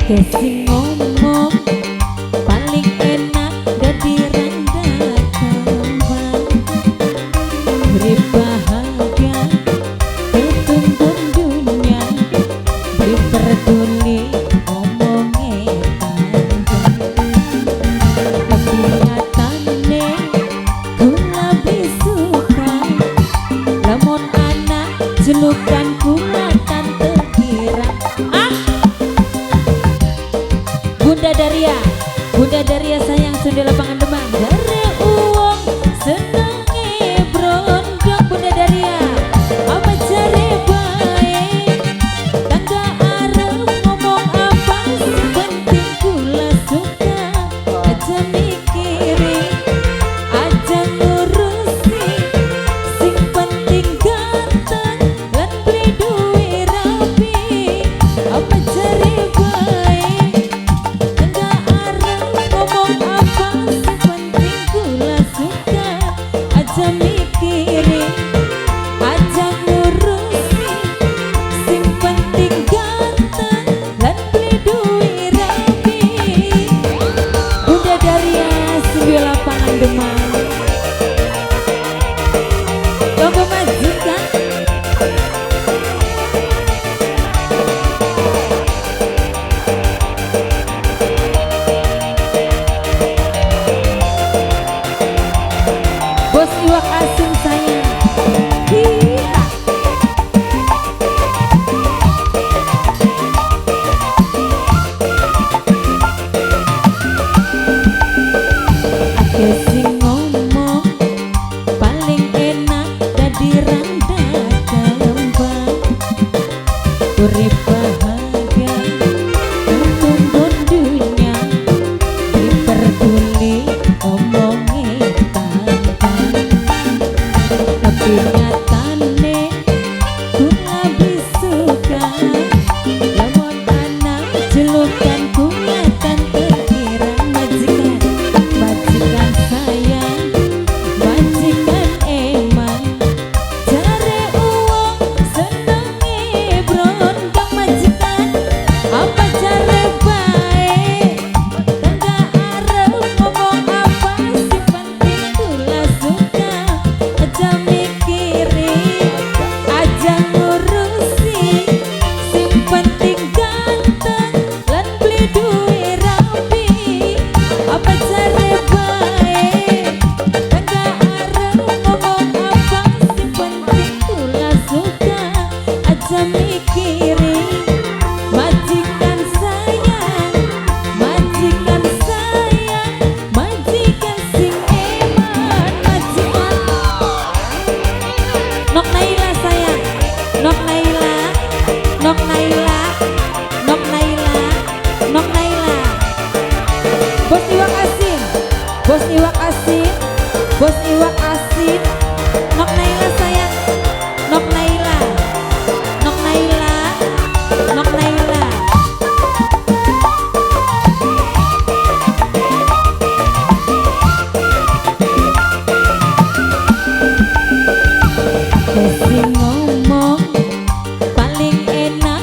Akeh sing ngomong paling enak dadi randa kembang. Urip bahagia ketuntun dunia, beri peduli omongnya panjang. Tapi nyatane ku lebih suka lamun anak julukanku tante kira. Bunda Daria sayang Sunda Lapangan Demang. Dari uang senenge brondong Bunda Daria, apa cari baik tangga arep ngomong apa sih penting kula suka aja mikiri aja ngurusi sing penting ganteng lan beli duit rapi apa cari baik tangga arep ngomong apa sih penting kula suka aja mikiri aja ngurusi sing penting ganteng lan beli duit rapi. Bunda Daria Sunda Lapangan Demang, logo majikan. Bos iwak asin sayang. Iya. Akeh sing ngomong paling enak dadi randa kembang. Urip bahagia ketuntun dunia, beri peduli omongnya panjang. Tapi nyatane ku lebih suka lamun anak julukanku tante kira. Majikan sayang, majikan emang cari uang senenge brondong. Majikan apa cari baik tangga arep ngomong apa sih penting kula suka aja mikiri aja ngurusi sing penting ganteng lan beli duit rapi apa cari baik tangga arep ngomong apa sih penting kula suka aja mikiri majikan sayang, majikan sayang, majikan sing eman. Majikan Nok Naila sayang, Nok Naila, Nok Naila, Nok Naila, Nok Naila. Bos iwak asin, bos iwak asin, bos iwak asin. Nok Naila sayang, Nok Naila, Nok Naila, Nok Naila. Akeh sing ngomong paling enak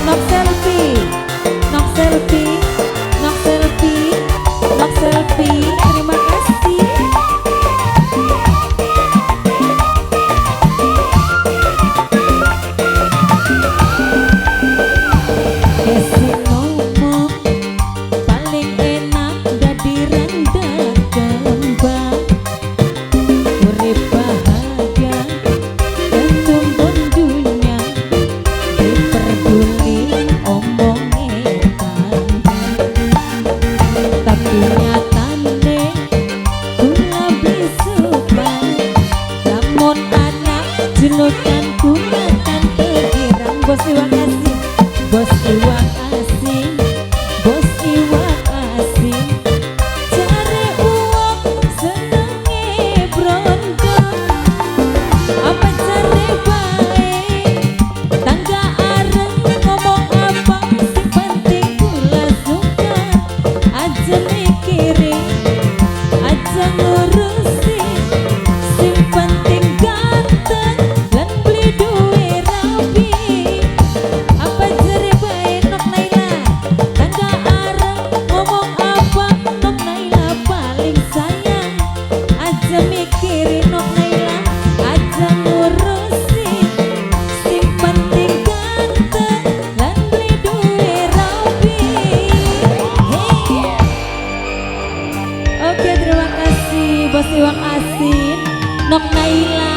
Nok selfie, nok selfie, nok selfie, nok selfie. Terima kasih. Esi ngomong paling enak dadi randa kembang. Urip bahagia tentumpun dunia diperduli omongin tapi nyatane kula bisukan lamun anak julukan kula kan kekirang. Bos iwak asin, bos iwak asin, bos iwak asin. Cari uang senenge bronco, apa cari baik tangga areng ngomong apa sing penting kula suka. Aja mikirin, aja ngurusin, sing penting ganteng lan beli duwe rapi. Apa jere bae Nok Naila, tangga areng ngomong apa Nok Naila paling sayang. Aja mikirin Nok Naila, aja ngurusin, sing penting ganteng lan beli duwe rapi. Hey. Oke, terima kasih Bos Iwak Asin, Nok Naila.